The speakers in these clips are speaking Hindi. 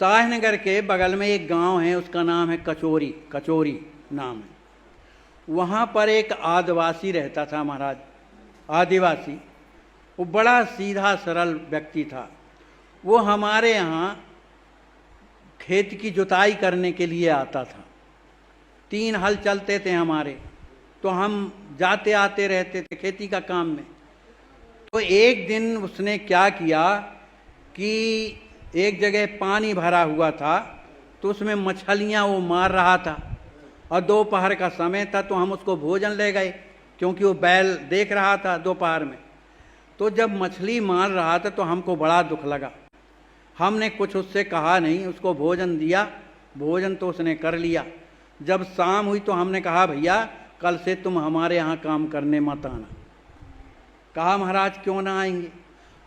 शाहनगर के बगल में एक गांव है, उसका नाम है कचोरी। कचोरी नाम है। वहाँ पर एक आदिवासी रहता था महाराज। आदिवासी वो बड़ा सीधा सरल व्यक्ति था। वो हमारे यहाँ खेत की जुताई करने के लिए आता था। 3 हल चलते थे हमारे, तो हम जाते आते रहते थे खेती का काम में। तो एक दिन उसने क्या किया कि एक जगह पानी भरा हुआ था, तो उसमें मछलियाँ वो मार रहा था और दोपहर का समय था, तो हम उसको भोजन ले गए, क्योंकि वो बैल देख रहा था दोपहर में। तो जब मछली मार रहा था तो हमको बड़ा दुख लगा। हमने कुछ उससे कहा नहीं, उसको भोजन दिया। भोजन तो उसने कर लिया। जब शाम हुई तो हमने कहा, भैया कल से तुम हमारे यहाँ काम करने मत आना। कहा, महाराज क्यों ना आएंगे?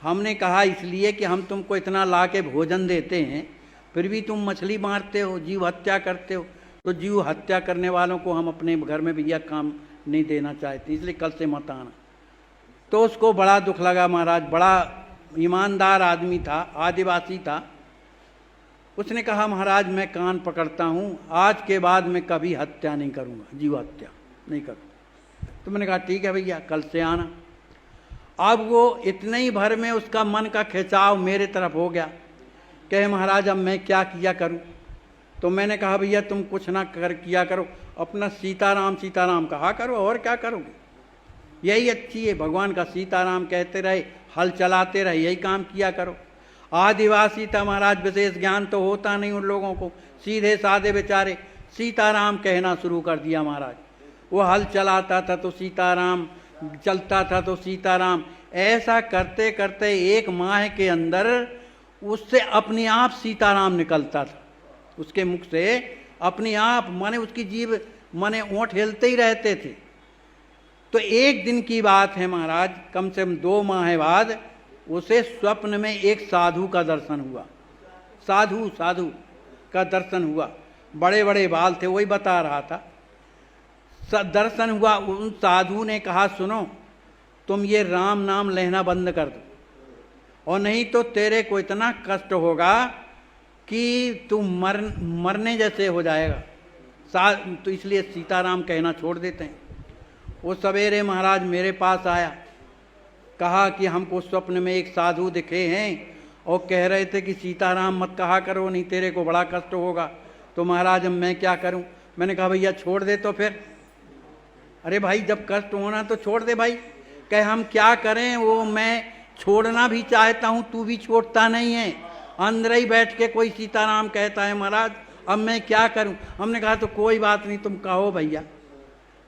हमने कहा, इसलिए कि हम तुमको इतना ला के भोजन देते हैं, फिर भी तुम मछली मारते हो, जीव हत्या करते हो। तो जीव हत्या करने वालों को हम अपने घर में भैया काम नहीं देना चाहते, इसलिए कल से मत आना। तो उसको बड़ा दुख लगा महाराज। बड़ा ईमानदार आदमी था, आदिवासी था। उसने कहा, महाराज मैं कान पकड़ता हूँ, आज के बाद मैं कभी हत्या नहीं करूँगा, जीव हत्या नहीं करूँगा। तो मैंने कहा, ठीक है भैया कल से आना। अब वो इतने ही भर में उसका मन का खिंचाव मेरे तरफ हो गया। कहे, महाराज अब मैं क्या किया करूं? तो मैंने कहा, भैया तुम कुछ ना किया करो, अपना सीताराम सीताराम कहा करो, और क्या करोगे? यही अच्छी है, भगवान का सीताराम कहते रहे, हल चलाते रहे, यही काम किया करो। आदिवासी था महाराज, विशेष ज्ञान तो होता नहीं उन लोगों को, सीधे साधे बेचारे सीताराम कहना शुरू कर दिया महाराज। वो हल चलाता था तो सीताराम, चलता था तो सीताराम। ऐसा करते करते 1 माह के अंदर उससे अपने आप सीताराम निकलता था, उसके मुख से अपने आप, माने उसकी जीभ, माने ओंठ हिलते ही रहते थे। तो एक दिन की बात है महाराज, कम से कम 2 माह बाद उसे स्वप्न में एक साधु का दर्शन हुआ। साधु का दर्शन हुआ। बड़े बड़े बाल थे, वही बता रहा था। दर्शन हुआ। उन साधु ने कहा, सुनो तुम ये राम नाम लेना बंद कर दो, और नहीं तो तेरे को इतना कष्ट होगा कि तू मरने जैसे हो जाएगा। तो इसलिए सीताराम कहना छोड़ देते हैं। वो सवेरे महाराज मेरे पास आया, कहा कि हमको स्वप्न में एक साधु दिखे हैं और कह रहे थे कि सीताराम मत कहा करो, नहीं तेरे को बड़ा कष्ट होगा। तो महाराज अब मैं क्या करूं? मैंने कहा, भैया छोड़ दे तो फिर। अरे भाई जब कष्ट होना तो छोड़ दे भाई। कहे, हम क्या करें, वो मैं छोड़ना भी चाहता हूँ, तू भी छोड़ता नहीं है, अंदर ही बैठ के कोई सीताराम कहता है महाराज, अब मैं क्या करूं? हमने कहा, तो कोई बात नहीं, तुम कहो भैया।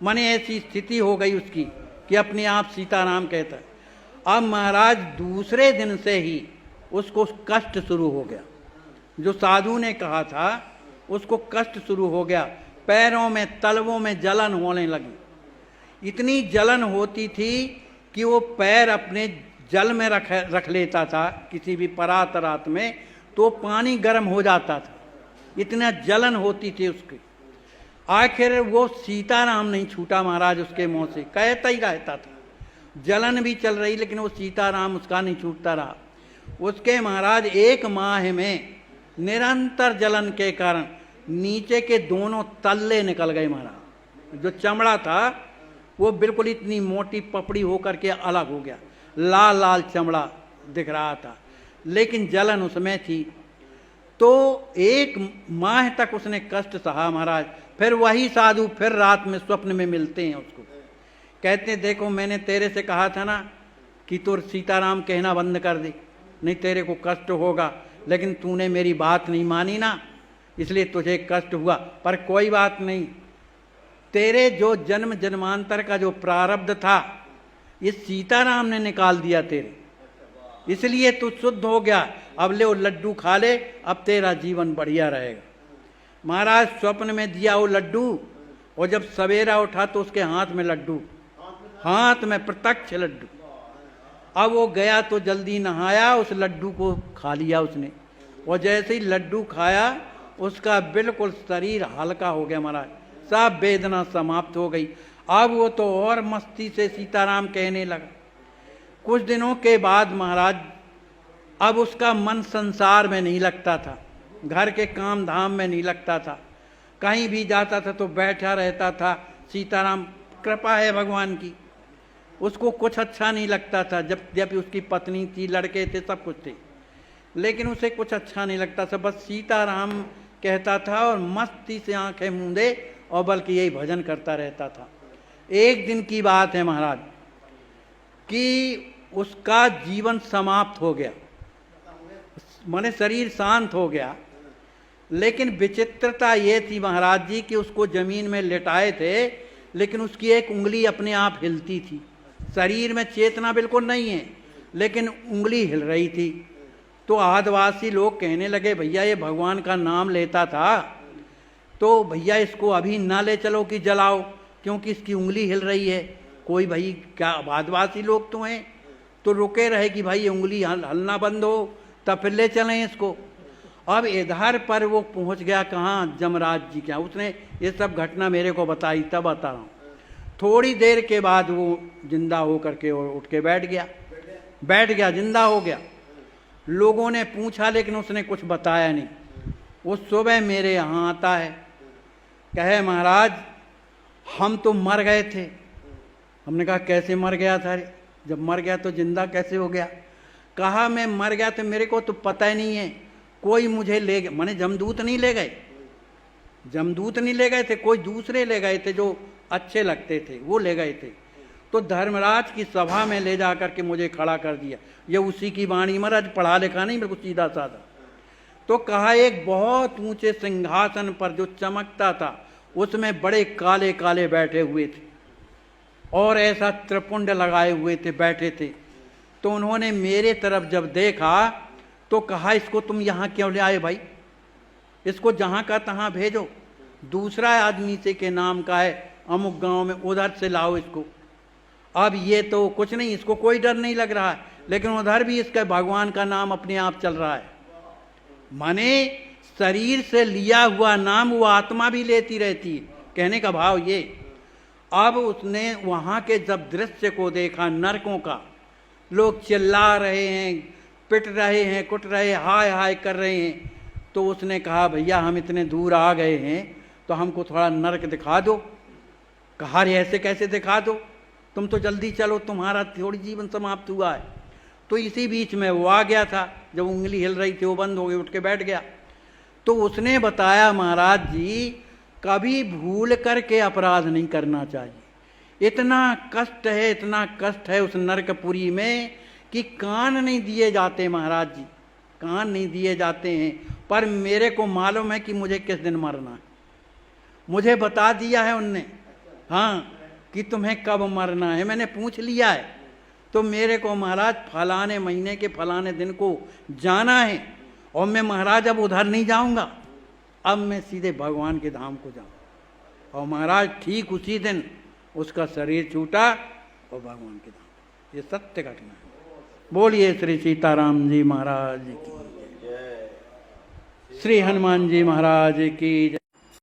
माने ऐसी स्थिति हो गई उसकी कि अपने आप सीताराम कहता है। अब महाराज दूसरे दिन से ही उसको कष्ट शुरू हो गया। जो साधु ने कहा था उसको कष्ट शुरू हो गया। पैरों में, तलवों में जलन होने लगी। इतनी जलन होती थी कि वो पैर अपने जल में रख लेता था, किसी भी परात रात में, तो पानी गर्म हो जाता था। इतना जलन होती थी उसकी। आखिर वो सीताराम नहीं छूटा महाराज उसके मुंह से, कहता ही रहता था। जलन भी चल रही, लेकिन वो सीताराम उसका नहीं छूटता रहा। उसके महाराज 1 माह में निरंतर जलन के कारण नीचे के दोनों तल्ले निकल गए महाराज। जो चमड़ा था वो बिल्कुल इतनी मोटी पपड़ी होकर के अलग हो गया, लाल लाल चमड़ा दिख रहा था, लेकिन जलन उसमें थी। तो 1 माह तक उसने कष्ट सहा महाराज। फिर वही साधु फिर रात में स्वप्न में मिलते हैं उसको, कहते हैं, देखो मैंने तेरे से कहा था ना कि तू सीताराम कहना बंद कर दे, नहीं तेरे को कष्ट होगा, लेकिन तूने मेरी बात नहीं मानी ना, इसलिए तुझे कष्ट हुआ। पर कोई बात नहीं, तेरे जो जन्म जन्मांतर का जो प्रारब्ध था, ये सीताराम ने निकाल दिया तेरे, इसलिए तू शुद्ध हो गया। अब ले वो लड्डू खा ले, अब तेरा जीवन बढ़िया रहेगा। महाराज स्वप्न में दिया वो लड्डू, और जब सवेरा उठा तो उसके हाथ में लड्डू, हाथ में प्रत्यक्ष लड्डू। अब वो गया तो जल्दी नहाया, उस लड्डू को खा लिया उसने, और जैसे ही लड्डू खाया उसका बिल्कुल शरीर हल्का हो गया महाराज, सब वेदना समाप्त हो गई। अब वो तो और मस्ती से सीताराम कहने लगा। कुछ दिनों के बाद महाराज अब उसका मन संसार में नहीं लगता था, घर के काम धाम में नहीं लगता था, कहीं भी जाता था तो बैठा रहता था। सीताराम कृपा है भगवान की, उसको कुछ अच्छा नहीं लगता था। जब उसकी पत्नी थी, लड़के थे, सब कुछ थे, लेकिन उसे कुछ अच्छा नहीं लगता था। बस सीताराम कहता था और मस्ती से आंखें मूंदे और बल्कि यही भजन करता रहता था। एक दिन की बात है महाराज कि उसका जीवन समाप्त हो गया, माने शरीर शांत हो गया। लेकिन विचित्रता ये थी महाराज जी कि उसको जमीन में लेटाए थे, लेकिन उसकी एक उंगली अपने आप हिलती थी। शरीर में चेतना बिल्कुल नहीं है, लेकिन उंगली हिल रही थी। तो आदिवासी लोग कहने लगे, भैया ये भगवान का नाम लेता था, तो भैया इसको अभी ना ले चलो कि जलाओ, क्योंकि इसकी उंगली हिल रही है। कोई भाई क्या आदिवासी लोग तो हैं, तो रुके रहे कि भाई ये उंगली हलना बंद हो तब फिर ले चलें इसको। अब इधर पर वो पहुंच गया कहाँ, जमराज जी के यहाँ। उसने ये सब घटना मेरे को बताई, तब बता रहा हूँ। थोड़ी देर के बाद वो जिंदा हो करके और उठ के बैठ गया, जिंदा हो गया। लोगों ने पूछा लेकिन उसने कुछ बताया नहीं। वो सुबह मेरे यहाँ आता है, कहे महाराज हम तो मर गए थे। हमने कहा कैसे मर गया था? जब मर गया तो जिंदा कैसे हो गया? कहा मैं मर गया तो मेरे को तो पता ही नहीं है, कोई मुझे ले गए, माने जमदूत नहीं ले गए, जमदूत नहीं ले गए थे, कोई दूसरे ले गए थे जो अच्छे लगते थे, वो ले गए थे। तो धर्मराज की सभा में ले जा करके मुझे खड़ा कर दिया। ये उसी की वाणी, महाराज पढ़ा लिखा नहीं, बिल्कुल सीधा साधा। तो कहा एक बहुत ऊंचे सिंहासन पर जो चमकता था, उसमें बड़े काले काले बैठे हुए थे और ऐसा त्रिपुंड लगाए हुए थे, बैठे थे। तो उन्होंने मेरे तरफ जब देखा तो कहा इसको तुम यहाँ क्यों ले आए भाई, इसको जहाँ का तहाँ भेजो, दूसरा आदमी से के नाम का है, अमुक गांव में, उधर से लाओ इसको। अब ये तो कुछ नहीं, इसको कोई डर नहीं लग रहा है, लेकिन उधर भी इसका भगवान का नाम अपने आप चल रहा है। माने शरीर से लिया हुआ नाम वो आत्मा भी लेती रहती है, कहने का भाव ये। अब उसने वहाँ के जब दृश्य को देखा, नरकों का, लोग चिल्ला रहे हैं, पिट रहे हैं, कुट रहे, हाय हाय कर रहे हैं, तो उसने कहा भैया हम इतने दूर आ गए हैं तो हमको थोड़ा नरक दिखा दो। कहा रे ऐसे कैसे दिखा दो, तुम तो जल्दी चलो, तुम्हारा थोड़ी जीवन समाप्त हुआ है। तो इसी बीच में वो आ गया था, जब उंगली हिल रही थी वो बंद हो गई, उठ के बैठ गया। तो उसने बताया महाराज जी कभी भूल करके अपराध नहीं करना चाहिए। इतना कष्ट है, इतना कष्ट है उस नरकपुरी में कि कान नहीं दिए जाते महाराज जी, कान नहीं दिए जाते हैं। पर मेरे को मालूम है कि मुझे किस दिन मरना है, मुझे बता दिया है उनने, हाँ, कि तुम्हें कब मरना है, मैंने पूछ लिया है। तो मेरे को महाराज फलाने महीने के फलाने दिन को जाना है, और मैं महाराज अब उधर नहीं जाऊंगा, अब मैं सीधे भगवान के धाम को जाऊँ। और महाराज ठीक उसी दिन उसका शरीर छूटा और भगवान के धाम। ये सत्य घटना है। बोलिए श्री सीताराम जी महाराज की जय, श्री हनुमान जी महाराज की जय।